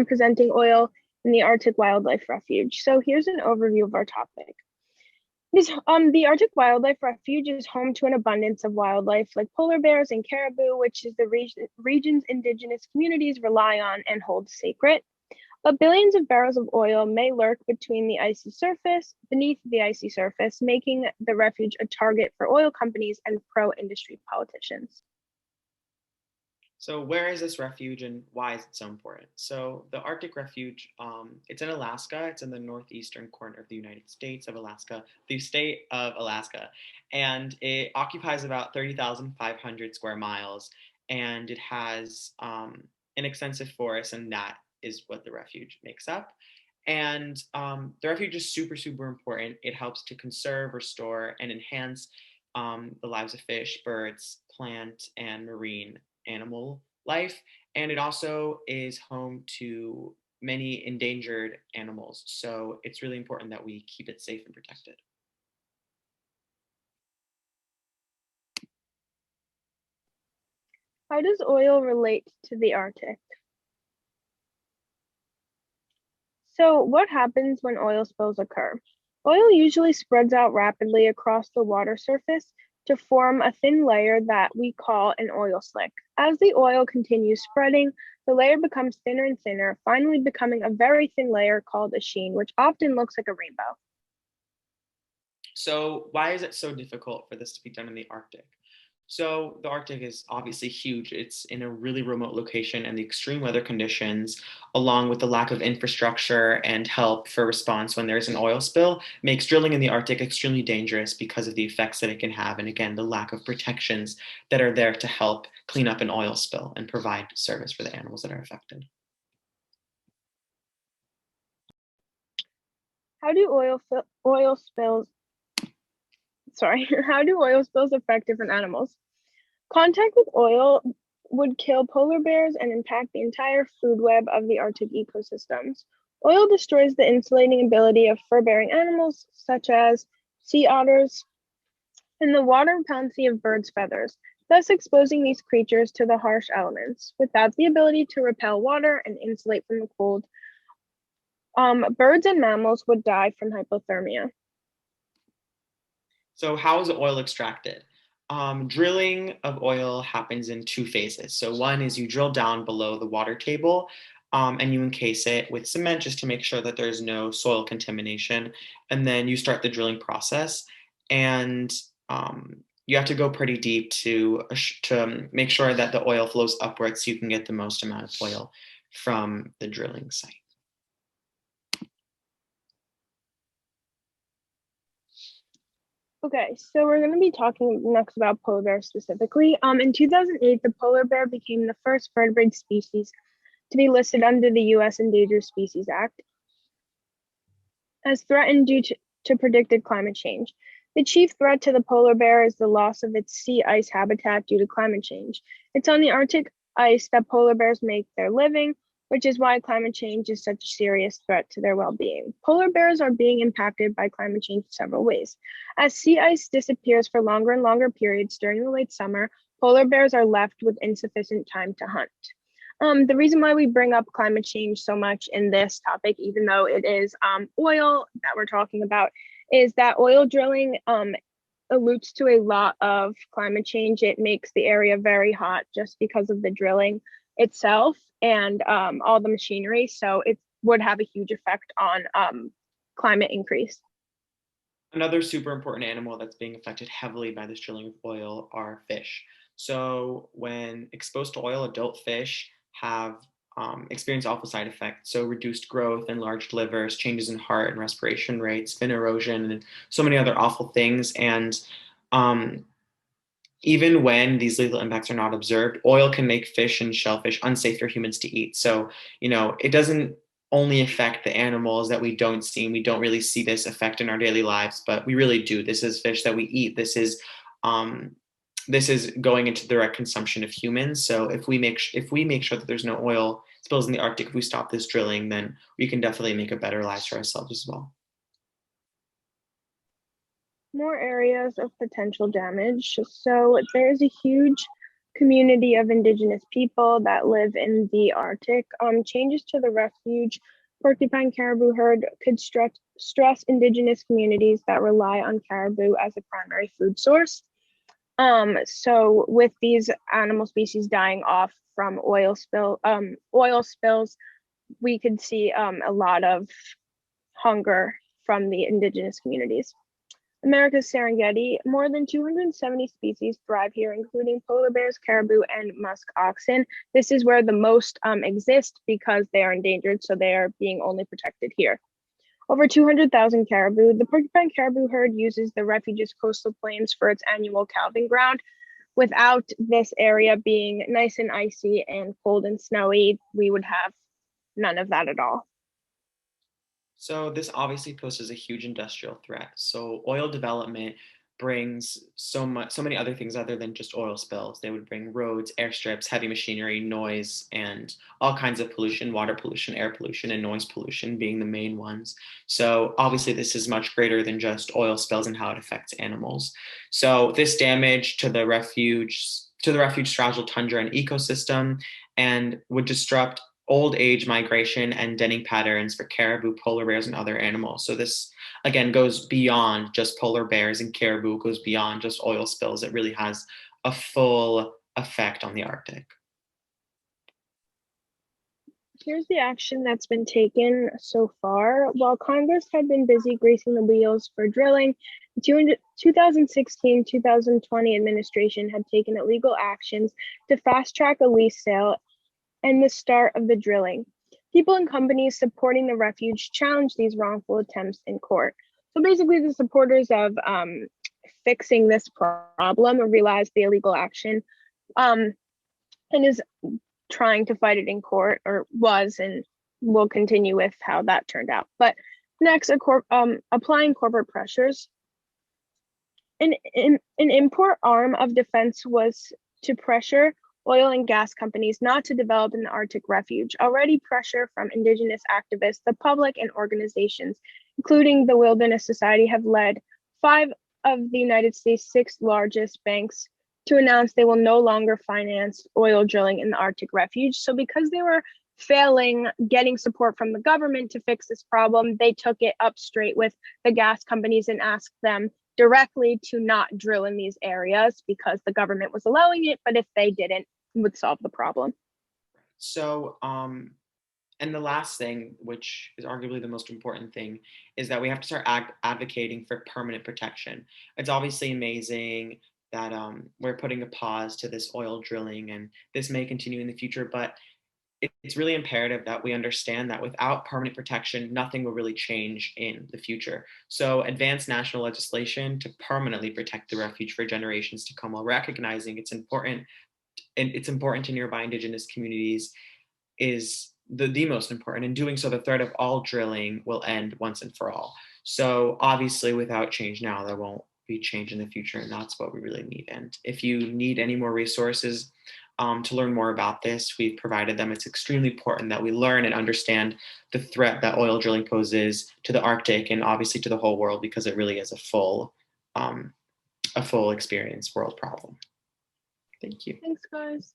presenting oil in the Arctic Wildlife Refuge. So here's an overview of our topic. The Arctic Wildlife Refuge is home to an abundance of wildlife like polar bears and caribou, which is the region's indigenous communities rely on and hold sacred. But billions of barrels of oil may lurk beneath the icy surface, making the refuge a target for oil companies and pro-industry politicians. So where is this refuge and why is it so important? So the Arctic Refuge, it's in Alaska. It's in the northeastern corner of the United States of Alaska, the state of Alaska. And it occupies about 30,500 square miles. And it has an extensive forest, and that is what the refuge makes up. And the refuge is super, super important. It helps to conserve, restore, and enhance the lives of fish, birds, plant, and marine animal life. And it also is home to many endangered animals. So it's really important that we keep it safe and protected. How does oil relate to the Arctic? So what happens when oil spills occur? Oil usually spreads out rapidly across the water surface to form a thin layer that we call an oil slick. As the oil continues spreading, the layer becomes thinner and thinner, finally becoming a very thin layer called a sheen, which often looks like a rainbow. So why is it so difficult for this to be done in the Arctic? So the Arctic is obviously huge. It's in a really remote location, and the extreme weather conditions, along with the lack of infrastructure and help for response when there's an oil spill, makes drilling in the Arctic extremely dangerous because of the effects that it can have. And again, the lack of protections that are there to help clean up an oil spill and provide service for the animals that are affected. How do how do oil spills affect different animals? Contact with oil would kill polar bears and impact the entire food web of the Arctic ecosystems. Oil destroys the insulating ability of fur-bearing animals such as sea otters and the water repellency of birds' feathers, thus exposing these creatures to the harsh elements. Without the ability to repel water and insulate from the cold, birds and mammals would die from hypothermia. So how is oil extracted? Drilling of oil happens in two phases. So one is you drill down below the water table, and you encase it with cement just to make sure that there's no soil contamination. And then you start the drilling process. And you have to go pretty deep to make sure that the oil flows upwards so you can get the most amount of oil from the drilling site. Okay, so we're going to be talking next about polar bears specifically. In 2008, the polar bear became the first vertebrate species to be listed under the U.S. Endangered Species Act as threatened due to predicted climate change. The chief threat to the polar bear is the loss of its sea ice habitat due to climate change. It's on the Arctic ice that polar bears make their living, which is why climate change is such a serious threat to their well-being. Polar bears are being impacted by climate change in several ways. As sea ice disappears for longer and longer periods during the late summer, polar bears are left with insufficient time to hunt. The reason why we bring up climate change so much in this topic, even though it is oil that we're talking about, is that oil drilling alludes to a lot of climate change. It makes the area very hot just because of the drilling itself and all the machinery. So it would have a huge effect on climate increase. Another super important animal that's being affected heavily by this drilling of oil are fish. So when exposed to oil, adult fish have experienced awful side effects. So reduced growth, enlarged livers, changes in heart and respiration rates, fin erosion, and so many other awful things. And even when these lethal impacts are not observed, oil can make fish and shellfish unsafe for humans to eat. So, it doesn't only affect the animals that we don't see. We don't really see this effect in our daily lives, but we really do. This is fish that we eat. This is going into direct consumption of humans. So if we make sure that there's no oil spills in the Arctic, if we stop this drilling, then we can definitely make a better life for ourselves as well. More areas of potential damage. So there's a huge community of indigenous people that live in the Arctic. Changes to the refuge porcupine caribou herd could stress indigenous communities that rely on caribou as a primary food source. So with these animal species dying off from oil spills, we could see a lot of hunger from the indigenous communities. America's Serengeti, more than 270 species thrive here, including polar bears, caribou, and musk oxen. This is where the most exist because they are endangered, so they are being only protected here. Over 200,000 caribou. The porcupine caribou herd uses the refuge's coastal plains for its annual calving ground. Without this area being nice and icy and cold and snowy, we would have none of that at all. So this obviously poses a huge industrial threat. So oil development brings so many other things other than just oil spills. They would bring roads, airstrips, heavy machinery, noise, and all kinds of pollution, water pollution, air pollution, and noise pollution being the main ones. So obviously this is much greater than just oil spills and how it affects animals. So this damage to the refuge fragile tundra and ecosystem and would disrupt old age migration and denning patterns for caribou, polar bears, and other animals. So this again goes beyond just polar bears and caribou, goes beyond just oil spills. It really has a full effect on the Arctic. Here's the action that's been taken so far. While Congress had been busy greasing the wheels for drilling, the 2016-2020 administration had taken illegal actions to fast track a lease sale and the start of the drilling. People and companies supporting the refuge challenged these wrongful attempts in court. So basically, the supporters of fixing this problem realized the illegal action and is trying to fight it in court, or was, and will continue with how that turned out. But next, applying corporate pressures. An import arm of defense was to pressure oil and gas companies not to develop in the Arctic refuge. Already pressure from indigenous activists, the public, and organizations, including the Wilderness Society, have led 5 of the United States' 6 largest banks to announce they will no longer finance oil drilling in the Arctic refuge. So because they were failing getting support from the government to fix this problem, they took it up straight with the gas companies and asked them directly to not drill in these areas because the government was allowing it, but if they didn't, it would solve the problem. So, and the last thing, which is arguably the most important thing, is that we have to start advocating for permanent protection. It's obviously amazing that we're putting a pause to this oil drilling, and this may continue in the future, but it's really imperative that we understand that without permanent protection, nothing will really change in the future. So advance national legislation to permanently protect the refuge for generations to come while recognizing it's important to nearby indigenous communities is the most important. In doing so, the threat of all drilling will end once and for all. So obviously without change now, there won't be change in the future, and that's what we really need. And if you need any more resources to learn more about this, we've provided them. It's extremely important that we learn and understand the threat that oil drilling poses to the Arctic and obviously to the whole world, because it really is a full experience world problem. Thank you. Thanks, guys.